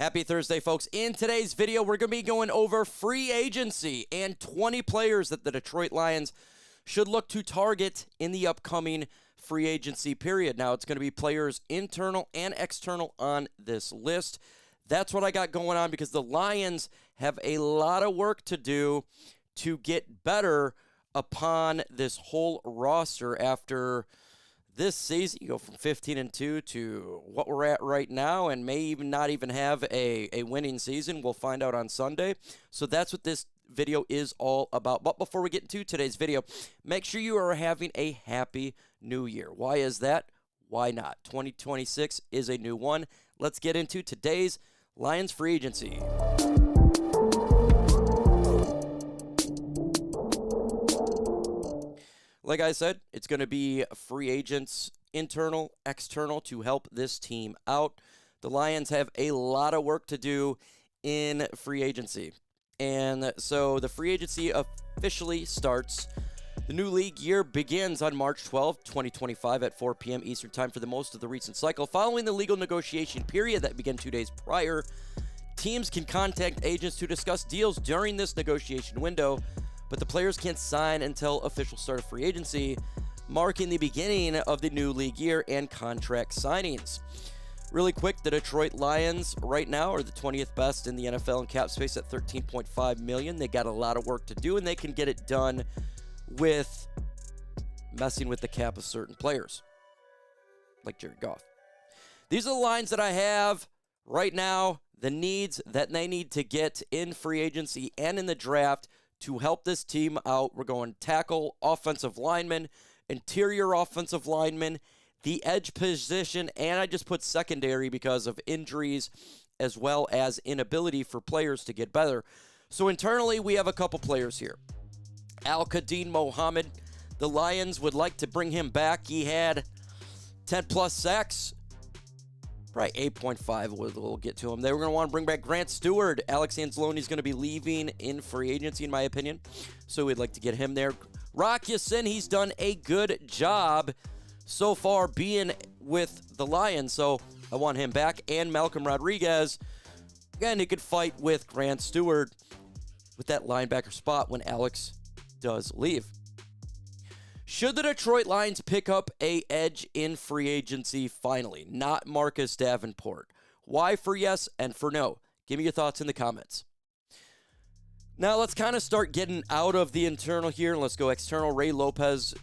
Happy Thursday, folks. In today's video, we're going to be going over free agency and 20 players that the Detroit Lions should look to target in the upcoming free agency period. Now, it's going to be players internal and external on this list. That's what I got going on because the Lions have a lot of work to do to get better upon this whole roster after this season. You go from 15-2 to what we're at right now and may even not even have a winning season. We'll find out on Sunday. So that's what this video is all about. But before we get into today's video, make sure you are having a happy new year. Why is that? Why not? 2026 is a new one. Let's get into today's Lions free agency. Like I said, it's going to be free agents, internal, external, to help this team out. The Lions have a lot of work to do in free agency. And so the free agency officially starts. The new league year begins on March 12, 2025 at 4 p.m. Eastern Time for the most of the recent cycle. Following the legal negotiation period that began 2 days prior, teams can contact agents to discuss deals during this negotiation window, but the players can't sign until official start of free agency, marking the beginning of the new league year and contract signings. Really quick, the Detroit Lions right now are the 20th best in the NFL in cap space at $13.5 million. They got a lot of work to do, and they can get it done with messing with the cap of certain players, like Jared Goff. These are the lines that I have right now, the needs that they need to get in free agency and in the draft to help this team out. We're going tackle, offensive lineman, interior offensive lineman, the edge position, and I just put secondary because of injuries as well as inability for players to get better. So internally, we have a couple players here. Al-Quadin Mohammed, the Lions would like to bring him back. He had 10-plus sacks. Probably 8.5, we'll get to him. They were going to want to bring back Grant Stuard. Alex Anzalone is going to be leaving in free agency, in my opinion. So we'd like to get him there. Robertson, he's done a good job so far being with the Lions. So I want him back. And Malcolm Rodriguez, again, he could fight with Grant Stuard with that linebacker spot when Alex does leave. Should the Detroit Lions pick up a edge in free agency finally? Not Marcus Davenport. Why for yes and for no? Give me your thoughts in the comments. Now let's kind of start getting out of the internal here and let's go external. Ray Lopez,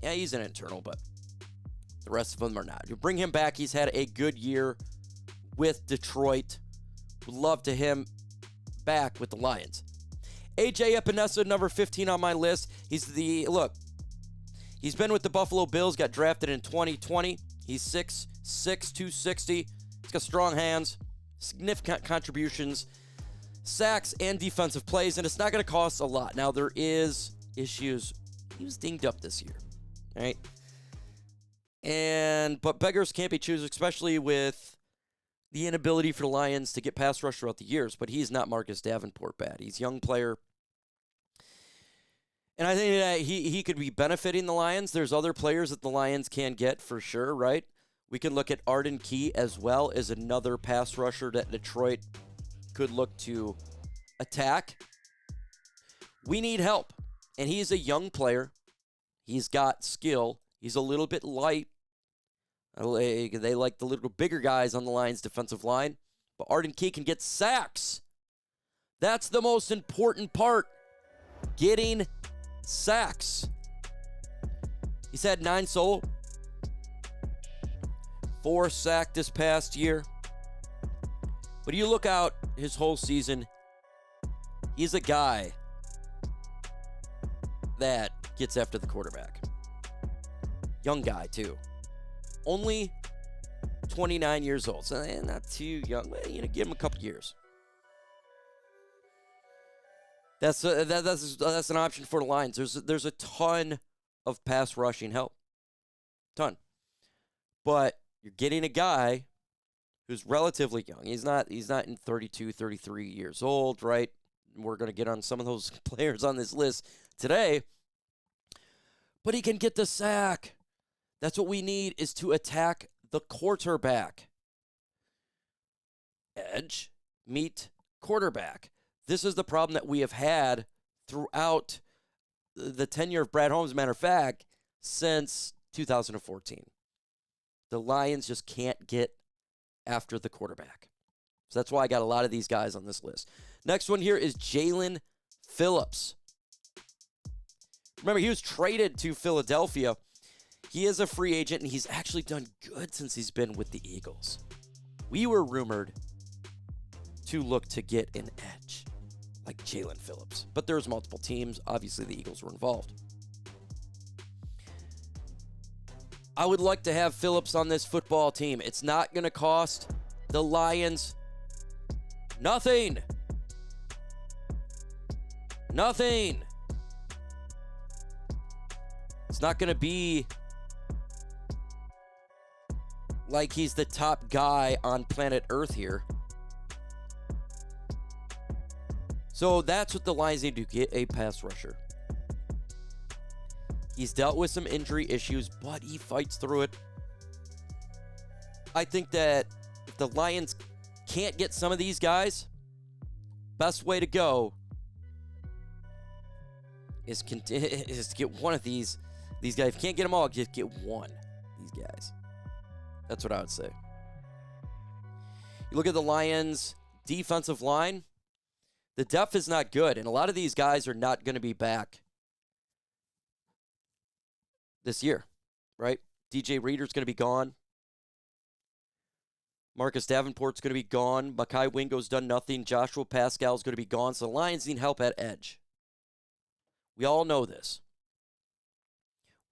yeah, he's an internal, but the rest of them are not. You bring him back. He's had a good year with Detroit. Would love to him back with the Lions. AJ Epenesa, number 15 on my list. He's been with the Buffalo Bills, got drafted in 2020. He's 6'6", 260. He's got strong hands, significant contributions, sacks, and defensive plays, and it's not going to cost a lot. Now, there is issues. He was dinged up this year, all right? But beggars can't be choosers, especially with the inability for the Lions to get pass rush throughout the years, but he's not Marcus Davenport bad. He's a young player. And I think that he could be benefiting the Lions. There's other players that the Lions can get for sure, right? We can look at Arden Key as well as another pass rusher that Detroit could look to attack. We need help. And he's a young player. He's got skill. He's a little bit light. They like the little bigger guys on the Lions' defensive line. But Arden Key can get sacks. That's the most important part. Getting sacks. He's had 9 solo, 4 sacked this past year. But you look out his whole season, he's a guy that gets after the quarterback. Young guy, too. Only 29 years old, so not too young. Well, give him a couple years. That's an option for the Lions. There's a ton of pass rushing help. Ton. But you're getting a guy who's relatively young. He's not in 32, 33 years old, right? We're going to get on some of those players on this list today. But he can get the sack. That's what we need, is to attack the quarterback. Edge, meet quarterback. This is the problem that we have had throughout the tenure of Brad Holmes, matter of fact, since 2014. The Lions just can't get after the quarterback. So that's why I got a lot of these guys on this list. Next one here is Jaelan Phillips. Remember, he was traded to Philadelphia. He is a free agent, and he's actually done good since he's been with the Eagles. We were rumored to look to get an edge like Jaelan Phillips, but there's multiple teams. Obviously, the Eagles were involved. I would like to have Phillips on this football team. It's not going to cost the Lions nothing. Nothing. It's not going to be like he's the top guy on planet Earth here. So that's what the Lions need to get, a pass rusher. He's dealt with some injury issues, but he fights through it. I think that if the Lions can't get some of these guys, best way to go is to get one of these guys. If you can't get them all, just get one of these guys. That's what I would say. You look at the Lions' defensive line, the depth is not good, and a lot of these guys are not going to be back this year, right? DJ Reader's going to be gone. Marcus Davenport's going to be gone. Mekhi Wingo's done nothing. Joshua Paschal's going to be gone. So the Lions need help at edge. We all know this.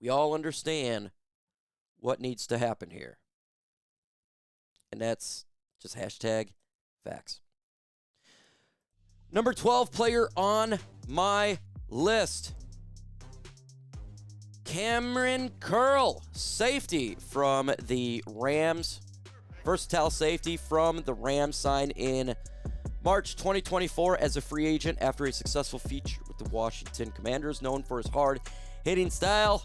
We all understand what needs to happen here. And that's just hashtag facts. Number 12 player on my list. Kamren Curl, safety from the Rams. Versatile safety from the Rams, signed in March 2024 as a free agent after a successful feature with the Washington Commanders, known for his hard-hitting style,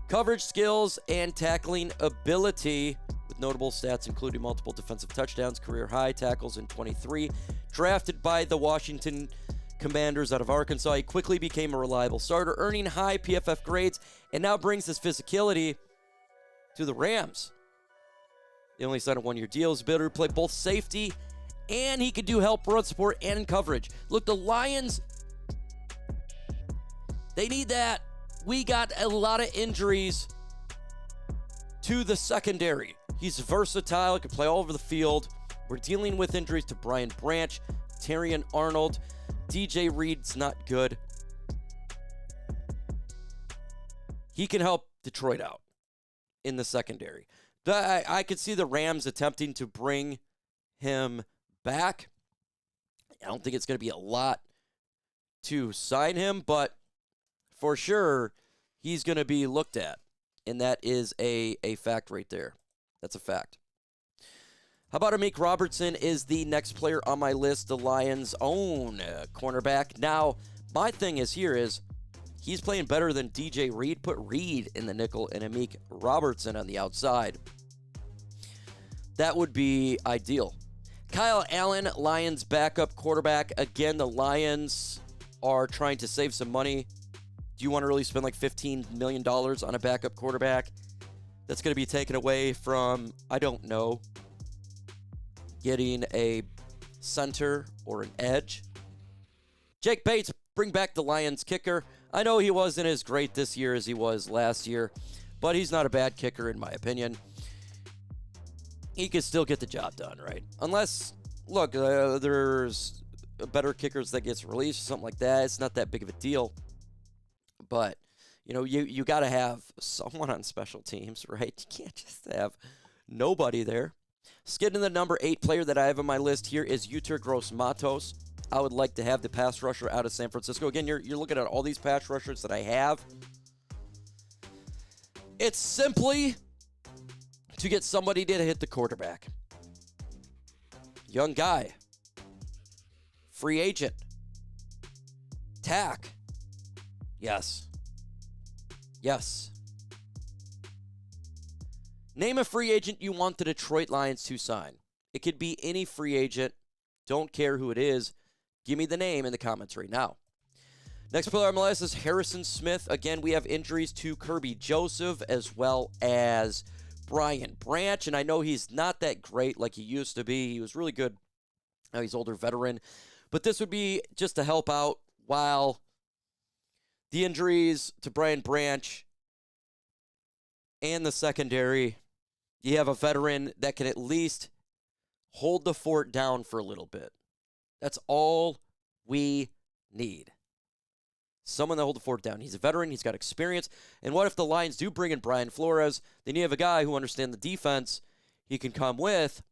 coverage skills, and tackling ability, with notable stats including multiple defensive touchdowns, career-high tackles in 23. Drafted by the Washington Commanders out of Arkansas, he quickly became a reliable starter, earning high PFF grades, and now brings his physicality to the Rams. They only signed a one-year deal. His ability to play both safety, and he could do help run support and in coverage. Look, the Lions, they need that. We got a lot of injuries to the secondary. He's versatile. He can play all over the field. We're dealing with injuries to Brian Branch, Terrion Arnold. DJ Reed's not good. He can help Detroit out in the secondary. I could see the Rams attempting to bring him back. I don't think it's going to be a lot to sign him, but for sure, he's going to be looked at. And that is a fact right there. That's a fact. How about Amik Robertson is the next player on my list, the Lions' own cornerback. Now, my thing is he's playing better than DJ Reed. Put Reed in the nickel and Amik Robertson on the outside. That would be ideal. Kyle Allen, Lions backup quarterback. Again, the Lions are trying to save some money. Do you want to really spend like $15 million on a backup quarterback? That's going to be taken away from, I don't know, getting a center or an edge. Jake Bates, bring back the Lions kicker. I know he wasn't as great this year as he was last year, but he's not a bad kicker in my opinion. He could still get the job done, right? Unless, look, there's better kickers that gets released or something like that. It's not that big of a deal. But, you got to have someone on special teams, right? You can't just have nobody there. Skidding to the number 8 player that I have on my list here is Yetur Gross-Matos. I would like to have the pass rusher out of San Francisco. Again, you're looking at all these pass rushers that I have. It's simply to get somebody to hit the quarterback. Young guy. Free agent. Tack. Yes. Yes. Name a free agent you want the Detroit Lions to sign. It could be any free agent. Don't care who it is. Give me the name in the comments right now. Next player on my list is Harrison Smith. Again, we have injuries to Kirby Joseph as well as Brian Branch. And I know he's not that great like he used to be. He was really good. Now he's older veteran. But this would be just to help out while the injuries to Brian Branch and the secondary, you have a veteran that can at least hold the fort down for a little bit. That's all we need. Someone that hold the fort down. He's a veteran. He's got experience. And what if the Lions do bring in Brian Flores? Then you have a guy who understands the defense he can come with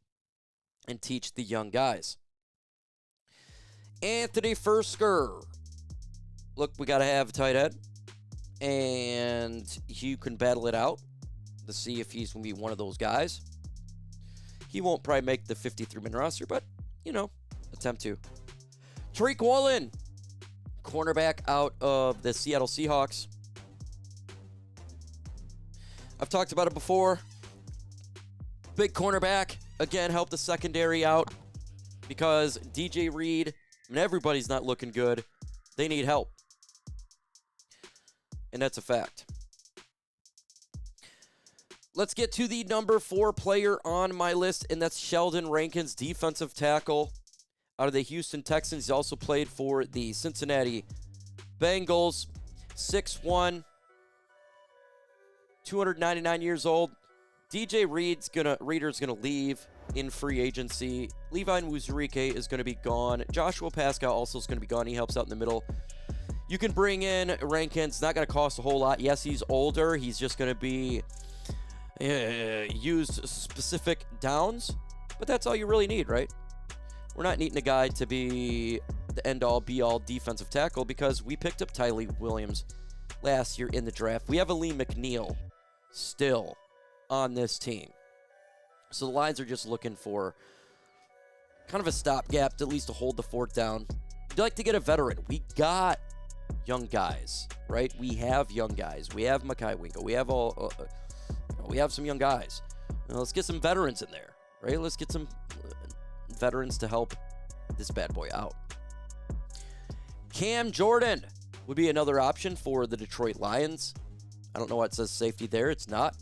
and teach the young guys. Anthony Firkser. Look, we got to have a tight end. And you can battle it out to see if he's going to be one of those guys. He won't probably make the 53-man roster, but, attempt to. Tariq Woolen, cornerback out of the Seattle Seahawks. I've talked about it before. Big cornerback. Again, help the secondary out because DJ Reed, everybody's not looking good. They need help. And that's a fact. Let's get to the number 4 player on my list, and that's Sheldon Rankins, defensive tackle out of the Houston Texans. He also played for the Cincinnati Bengals. 6'1", 299 years old. DJ Reader's gonna leave in free agency. Levi Onwuzurike is gonna be gone. Joshua Paschal also is gonna be gone. He helps out in the middle. You can bring in Rankins. Not gonna cost a whole lot. Yes, he's older. He's just gonna be used specific downs, but that's all you really need, right? We're not needing a guy to be the end-all, be-all defensive tackle because we picked up Tyler Williams last year in the draft. We have a Lee McNeil still on this team. So the Lions are just looking for kind of a stopgap to at least to hold the fort down. You'd like to get a veteran. We got young guys, right? We have young guys. We have Makai Wingo. We have we have some young guys. Let's get some veterans in there, right? Let's get some veterans to help this bad boy out. Cam Jordan would be another option for the Detroit Lions. I don't know why it says safety there. It's not.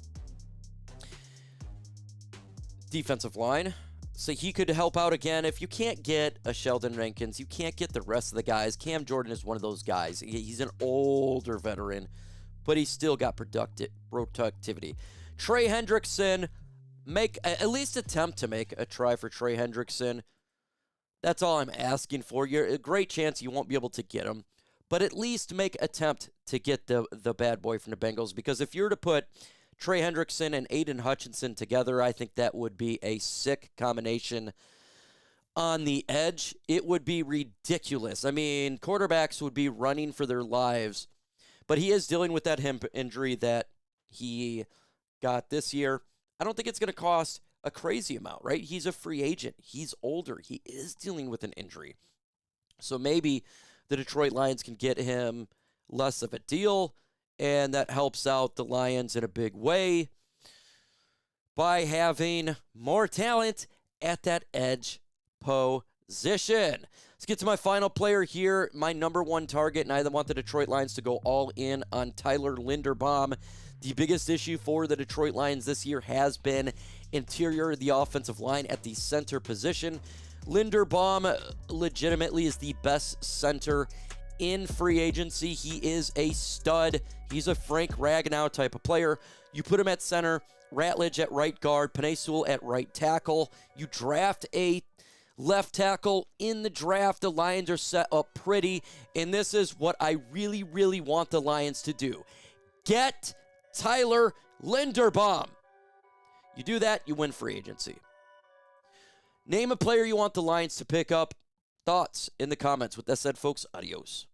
Defensive line. So he could help out again. If you can't get a Sheldon Rankins, you can't get the rest of the guys. Cam Jordan is one of those guys. He's an older veteran, but he's still got productivity. Trey Hendrickson, at least attempt to make a try for Trey Hendrickson. That's all I'm asking for. You're a great chance you won't be able to get him, but at least make attempt to get the bad boy from the Bengals, because if you're to put Trey Hendrickson and Aiden Hutchinson together, I think that would be a sick combination on the edge. It would be ridiculous. I mean, quarterbacks would be running for their lives, but he is dealing with that hip injury that he got this year. I don't think it's going to cost a crazy amount, right? He's a free agent. He's older. He is dealing with an injury. So maybe the Detroit Lions can get him less of a deal, and that helps out the Lions in a big way by having more talent at that edge position. Let's get to my final player here, my number 1 target, and I want the Detroit Lions to go all in on Tyler Linderbaum. The biggest issue for the Detroit Lions this year has been interior of the offensive line at the center position. Linderbaum legitimately is the best center in free agency. He is a stud. He's a Frank Ragnow type of player. You put him at center, Ratledge at right guard, Penei at right tackle. You draft a left tackle in the draft. The Lions are set up pretty, and this is what I really, really want the Lions to do. Get Tyler Linderbaum. You do that, you win free agency. Name a player you want the Lions to pick up. Thoughts in the comments. With that said, folks, adios.